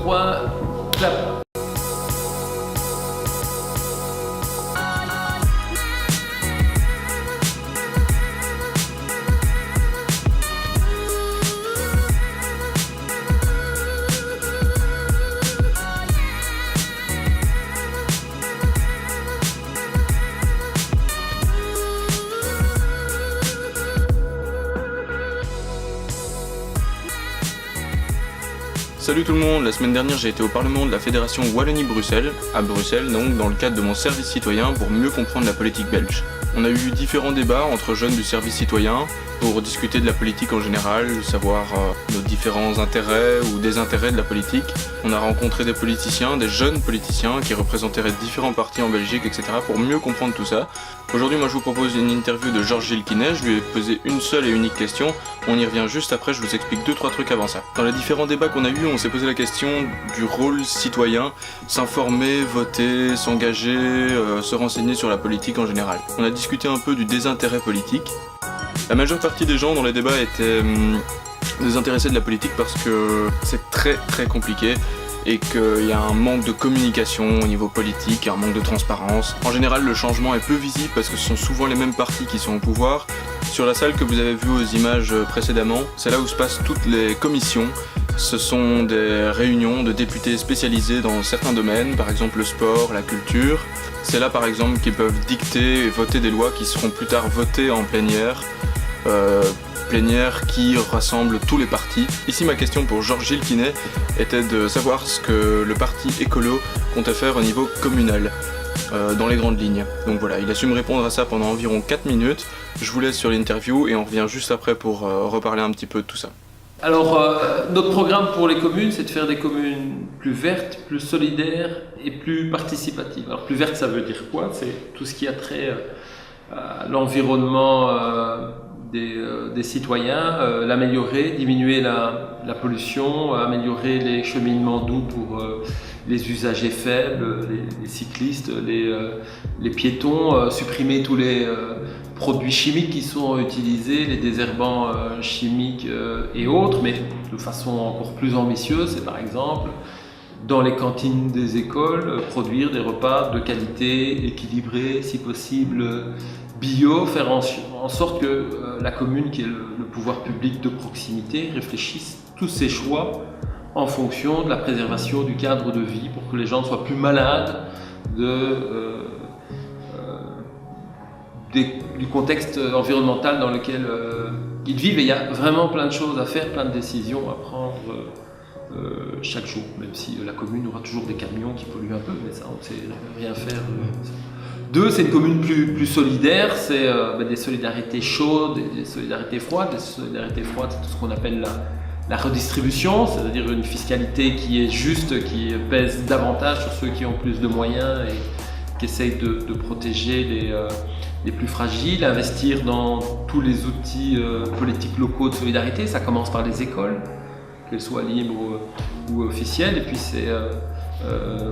point, clap. Salut tout le monde, la semaine dernière j'ai été au Parlement de la Fédération Wallonie-Bruxelles, à Bruxelles donc, dans le cadre de mon service citoyen pour mieux comprendre la politique belge. On a eu différents débats entre jeunes du service citoyen pour discuter de la politique en général, savoir nos différents intérêts ou désintérêts de la politique. On a rencontré des politiciens, des jeunes politiciens qui représentaient différents partis en Belgique, etc. pour mieux comprendre tout ça. Aujourd'hui, moi je vous propose une interview de Georges-Gilles Quinet, je lui ai posé une seule et unique question. On y revient juste après, je vous explique 2-3 trucs avant ça. Dans les différents débats qu'on a eus, on s'est posé la question du rôle citoyen, s'informer, voter, s'engager, se renseigner sur la politique en général. On a discuté un peu du désintérêt politique. La majeure partie des gens dans les débats étaient désintéressés de la politique parce que c'est très compliqué et qu'il y a un manque de communication au niveau politique, un manque de transparence. En général, le changement est peu visible parce que ce sont souvent les mêmes partis qui sont au pouvoir. Sur la salle que vous avez vue aux images précédemment, c'est là où se passent toutes les commissions. Ce sont des réunions de députés spécialisés dans certains domaines, par exemple le sport, la culture. C'est là par exemple qu'ils peuvent dicter et voter des lois qui seront plus tard votées en plénière. Plénière qui rassemble tous les partis. Ici ma question pour Georges-Gilles Quinet était de savoir ce que le parti écolo comptait faire au niveau communal, dans les grandes lignes. Donc voilà, il a su me répondre à ça pendant environ 4 minutes. Je vous laisse sur l'interview et on revient juste après pour reparler un petit peu de tout ça. Alors, notre programme pour les communes, c'est de faire des communes plus vertes, plus solidaires et plus participatives. Alors, plus verte, ça veut dire quoi? C'est tout ce qui a trait à l'environnement des citoyens, l'améliorer, diminuer la pollution, améliorer les cheminements doux pour les usagers faibles, les cyclistes, les piétons, supprimer tous les produits chimiques qui sont utilisés, les désherbants chimiques et autres, mais de façon encore plus ambitieuse, c'est par exemple dans les cantines des écoles, produire des repas de qualité, équilibrés, si possible bio, faire en sorte que la commune, qui est le pouvoir public de proximité, réfléchisse tous ses choix en fonction de la préservation du cadre de vie pour que les gens ne soient plus malades du contexte environnemental dans lequel ils vivent. Et il y a vraiment plein de choses à faire, plein de décisions à prendre chaque jour, même si la commune aura toujours des camions qui polluent un peu, mais ça on ne sait rien faire. 2, c'est une commune plus solidaire, c'est des solidarités chaudes et des solidarités froides. Les solidarités froides, c'est tout ce qu'on appelle la redistribution, c'est-à-dire une fiscalité qui est juste, qui pèse davantage sur ceux qui ont plus de moyens et qui essayent de protéger les plus fragiles, investir dans tous les outils politiques locaux de solidarité. Ça commence par les écoles, qu'elles soient libres ou officielles, et puis c'est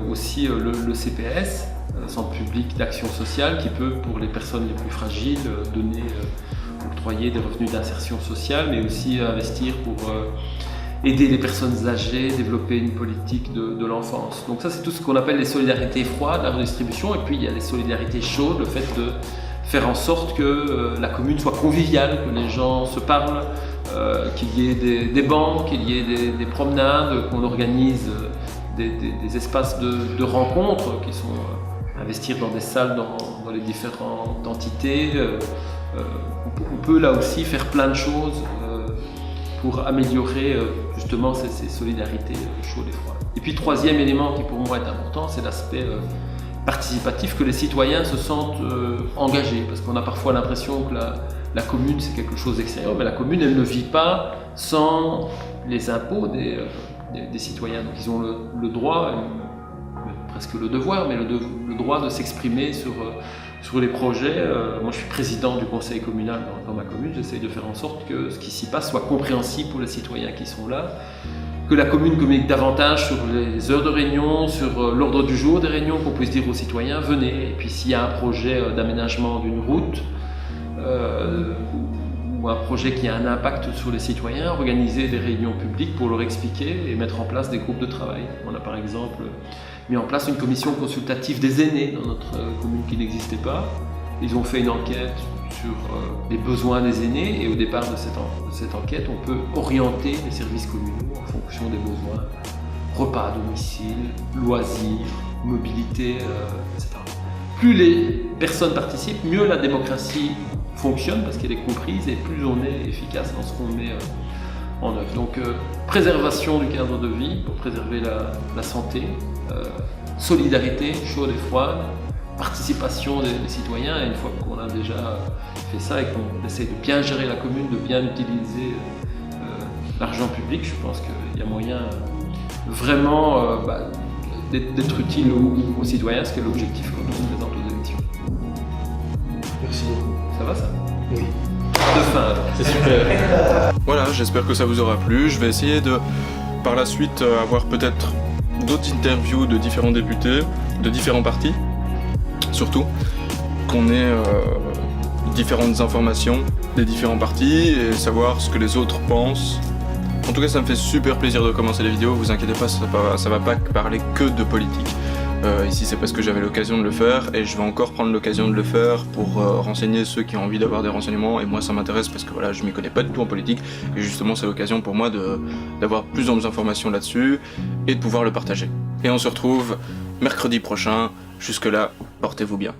aussi le CPS, Centre public d'action sociale, qui peut, pour les personnes les plus fragiles, octroyer des revenus d'insertion sociale, mais aussi investir pour aider les personnes âgées, développer une politique de l'enfance. Donc ça, c'est tout ce qu'on appelle les solidarités froides, la redistribution, et puis il y a les solidarités chaudes, le fait de faire en sorte que la commune soit conviviale, que les gens se parlent, qu'il y ait des bancs, qu'il y ait des promenades, qu'on organise des espaces de rencontres qui sont investir dans des salles dans les différentes entités. On peut là aussi faire plein de choses pour améliorer justement ces solidarités chaudes et froides. Et puis 3e élément qui pour moi est important, c'est l'aspect participatif, que les citoyens se sentent engagés, parce qu'on a parfois l'impression que la commune c'est quelque chose d'extérieur, mais la commune elle ne vit pas sans les impôts des citoyens. Donc ils ont le droit, presque le devoir, mais le droit de s'exprimer sur les projets. Moi je suis président du conseil communal dans ma commune, j'essaye de faire en sorte que ce qui s'y passe soit compréhensible pour les citoyens qui sont là, que la commune communique davantage sur les heures de réunion, sur l'ordre du jour des réunions, qu'on puisse dire aux citoyens venez, et puis s'il y a un projet d'aménagement d'une route ou un projet qui a un impact sur les citoyens, organiser des réunions publiques pour leur expliquer et mettre en place des groupes de travail. On a par exemple mis en place une commission consultative des aînés dans notre commune qui n'existait pas. Ils ont fait une enquête sur les besoins des aînés et au départ de cette enquête, on peut orienter les services communaux en fonction des besoins. Repas à domicile, loisirs, mobilité, etc. Plus les personnes participent, mieux la démocratie fonctionne parce qu'elle est comprise et plus on est efficace dans ce qu'on met en œuvre. Donc préservation du cadre de vie pour préserver la santé, solidarité chaude et froide, participation des citoyens, et une fois qu'on a déjà fait ça et qu'on essaie de bien gérer la commune, de bien utiliser l'argent public, je pense qu'il y a moyen vraiment d'être utile aux citoyens, ce qui est l'objectif quand on se présente aux élections. Merci beaucoup. Ça va ça? Oui. De fin. C'est super. Voilà, j'espère que ça vous aura plu. Je vais essayer de, par la suite, avoir peut-être d'autres interviews de différents députés, de différents partis, surtout, qu'on ait différentes informations des différents partis et savoir ce que les autres pensent. En tout cas, ça me fait super plaisir de commencer les vidéos, vous inquiétez pas, ça va pas parler que de politique. Ici, c'est parce que j'avais l'occasion de le faire et je vais encore prendre l'occasion de le faire pour renseigner ceux qui ont envie d'avoir des renseignements, et moi ça m'intéresse parce que voilà, je m'y connais pas du tout en politique et justement c'est l'occasion pour moi d'avoir plus d'informations là-dessus et de pouvoir le partager. Et on se retrouve mercredi prochain, jusque là, portez-vous bien.